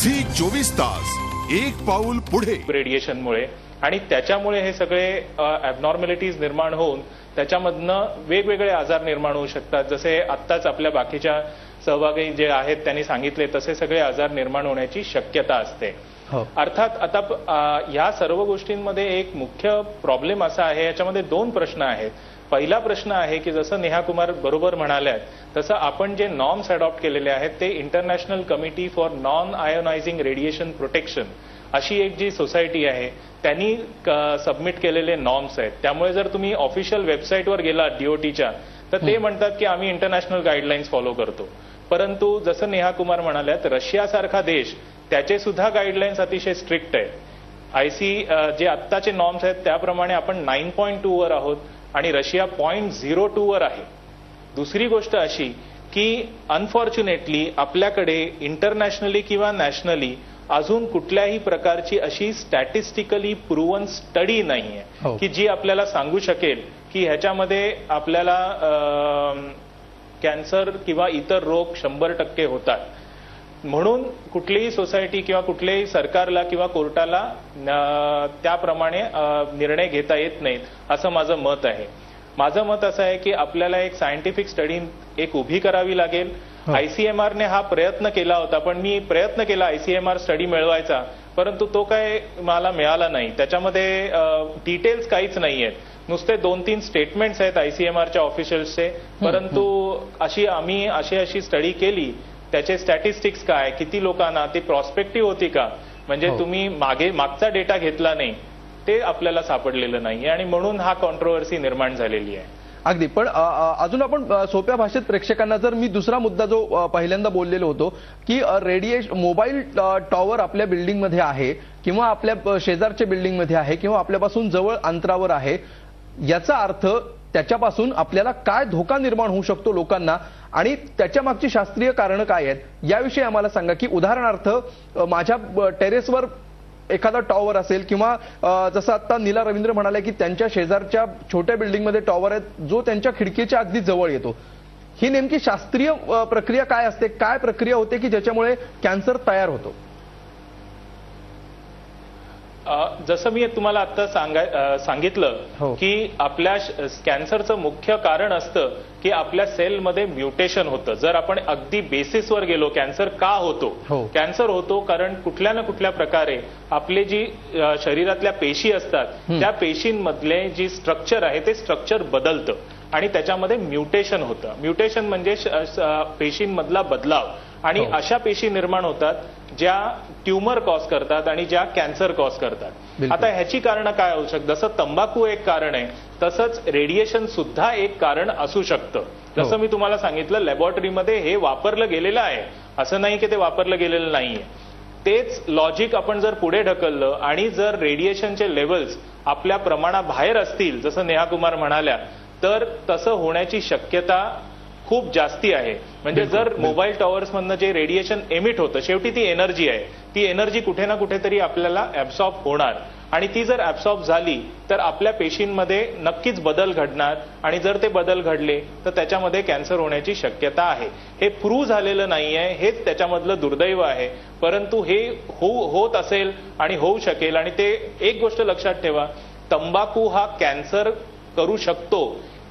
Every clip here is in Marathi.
झी 24 तास एक पाऊल पुढे रेडिएशनमुळे आणि त्याच्यामुळे हे सगळे ॲबनॉर्मॅलिटीज निर्माण होऊन त्याच्यामधनं वेगवेगळे आजार निर्माण होऊ शकतात. जसे आत्ताच आपल्या बाकीच्या सहभागी जे आहेत त्यांनी सांगितले तसे सगळे आजार निर्माण होण्याची शक्यता असते. अर्थात आता या सर्व गोष्टींमध्ये एक मुख्य प्रॉब्लेम असा आहे, याच्यामध्ये दोन प्रश्न आहेत. पहिला प्रश्न आहे की जसं नेहा कुमार बरोबर म्हणाल्यात तसं आपण जे नॉर्म्स अडॉप्ट केलेले आहेत ते international committee for non ionising radiation protection अशी एक जी सोसायटी आहे त्यांनी सबमिट केलेले नॉर्म्स आहेत. त्यामुळे जर तुम्ही ऑफिशियल वेबसाईटवर गेलात डीओटीच्या तर ते म्हणतात की आम्ही इंटरनॅशनल गाईडलाईन्स फॉलो करतो. परंतु जसं नेहा कुमार म्हणाल्यात रशियासारखा देश त्याचे सुद्धा गाईडलाईन्स अतिशय स्ट्रिक्ट आहेत. आयसी जे आत्ताचे नॉर्म्स आहेत त्याप्रमाणे आपण 9.2 वर आहोत आणि रशिया 0.02 वर आहे. दुसरी गोष्ट अशी की अनफॉर्च्युनेटली आपल्याकडे इंटरनॅशनली किंवा नॅशनली अजून कुठल्याही प्रकारची अशी स्टॅटिस्टिकली प्रूव्हन स्टडी नाहीये की जी आपल्याला सांगू शकेल की ह्याच्यामध्ये आपल्याला कॅन्सर किंवा इतर रोग 100% होतात. म्हणून कुठलीही सोसायटी किंवा कुठल्याही सरकारला किंवा कोर्टाला त्याप्रमाणे निर्णय घेता येत नाहीत असं माझं मत आहे. माझं मत असं आहे की आपल्याला एक सायंटिफिक स्टडी एक उभी करावी लागेल. आयसीएमआरने हा प्रयत्न केला होता, पण मी प्रयत्न केला आयसीएमआर स्टडी मिळवायचा, परंतु तो काय मला मिळाला नाही. त्याच्यामध्ये डिटेल्स काहीच नाही आहेत, नुसते 2-3 स्टेटमेंट्स आहेत आयसीएमआरच्या ऑफिशियल्सचे. परंतु आम्ही अशी स्टडी केली, त्याचे स्टॅटिस्टिक्स काय, किती लोकांना ती प्रॉस्पेक्टिव्ह होती का, म्हणजे तुम्ही मागचा डेटा घेतला नाही, ते आपल्याला सापडलेलं नाहीये आणि म्हणून हा कॉन्ट्रोवर्सी निर्माण झालेली आहे. अगदी. पण अजून आपण सोप्या भाषेत प्रेक्षकांना जर मी दुसरा मुद्दा जो पहिल्यांदा बोललेलो होतो की मोबाईल टॉवर आपल्या बिल्डिंगमध्ये आहे किंवा आपल्या शेजारच्या बिल्डिंगमध्ये आहे किंवा आपल्यापासून जवळ अंतरावर आहे, याचा अर्थ त्याच्यापासून आपल्याला काय धोका निर्माण होऊ शकतो लोकांना आणि त्याच्या मागची शास्त्रीय कारणं काय आहेत याविषयी आम्हाला सांगा. की उदाहरणार्थ माझ्या टेरेसवर एखादा टॉवर असेल किंवा जसं आता नीला रवींद्र म्हणाले की त्यांच्या शेजारच्या छोट्या बिल्डिंगमध्ये टॉवर आहेत जो त्यांच्या खिडकीच्या अगदी जवळ येतो. ही नेमकी शास्त्रीय प्रक्रिया काय असते, काय प्रक्रिया होते की ज्याच्यामुळे कॅन्सर तयार होतो? जसं मी तुम्हाला आता सांगितलं की आपल्या कॅन्सरचं मुख्य कारण असतं की आपल्या सेलमध्ये म्युटेशन होतं. जर आपण अगदी बेसिसवर गेलो, कॅन्सर का होतो? कॅन्सर होतो कारण कुठल्या ना कुठल्या प्रकारे आपले जी शरीरातल्या पेशी असतात त्या पेशींमधले जी स्ट्रक्चर आहे ते स्ट्रक्चर बदलतं आणि त्याच्यामध्ये म्युटेशन होतं. म्युटेशन म्हणजे पेशींमधला बदलाव आणि अशा पेशी निर्माण होतात ज्या ट्यूमर कॉज करतात आणि ज्या कॅन्सर कॉज करतात. आता ह्याची कारणं काय होऊ शकतात? जसं तंबाखू एक कारण आहे तसंच रेडिएशन सुद्धा एक कारण असू शकतं. जसं मी तुम्हाला सांगितलं लॅबोरेटरीमध्ये हे वापरलं गेलेलं आहे, असं नाही की ते वापरलं गेलेलं नाहीये. तेच लॉजिक आपण जर पुढे ढकललं आणि जर रेडिएशनचे लेवल्स आपल्या प्रमाणाबाहेर असतील जसं नेहा कुमार म्हणाल्या तर तसं होण्याची शक्यता खूप जास्ती आहे. म्हणजे जर मोबाईल टॉवर्समधनं जे रेडिएशन एमिट होतं शेवटी ती एनर्जी आहे, ती एनर्जी कुठे ना कुठेतरी आपल्याला ऍब्सॉर्ब होणार आणि ती जर ऍब्सॉर्ब झाली तर आपल्या पेशींमध्ये नक्कीच बदल घडणार आणि जर ते बदल घडले तर त्याच्यामध्ये कॅन्सर होण्याची शक्यता आहे. हे प्रूव्ह झालेलं नाहीये, हेच त्याच्यामधलं दुर्दैव आहे. परंतु हे होत असेल आणि होऊ शकेल. आणि ते एक गोष्ट लक्षात ठेवा, तंबाखू हा कॅन्सर करू शकतो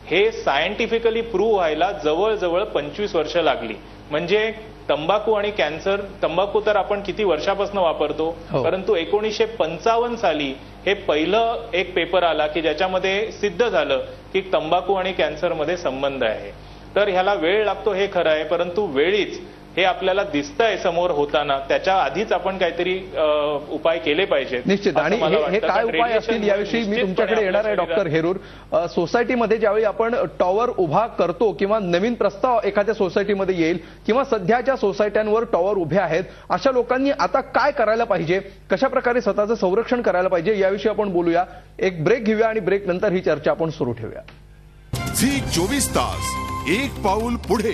हे सायंटिफिकली प्रूव्ह व्हायला जवळजवळ 25 वर्ष लागली. म्हणजे तंबाखू आणि कॅन्सर, तंबाखू तर आपण किती वर्षापासून वापरतो, परंतु 1955 साली हे पहिलं एक पेपर आला की ज्याच्यामध्ये सिद्ध झालं की तंबाखू आणि कॅन्सरमध्ये संबंध आहे. तर ह्याला वेळ लागतो हे खरं आहे, परंतु वेळीच हे आपल्याला दिसतंय समोर होताना. त्याच्या आधीच आपण काहीतरी उपाय केले पाहिजेत. निश्चित. आणि हे काय उपाय असतील याविषयी मी तुमच्याकडे येणार आहे डॉक्टर हेरूर. सोसायटीमध्ये ज्यावेळी आपण टॉवर उभा करतो किंवा नवीन प्रस्ताव एखाद्या सोसायटीमध्ये येईल किंवा सध्याच्या सोसायट्यांवर टॉवर उभे आहेत अशा लोकांनी आता काय करायला पाहिजे, कशा प्रकारे स्वतःचं संरक्षण करायला पाहिजे याविषयी आपण बोलूया. एक ब्रेक घेऊया आणि ब्रेक नंतर ही चर्चा आपण सुरू ठेवूया. झी 24 तास एक पाऊल पुढे.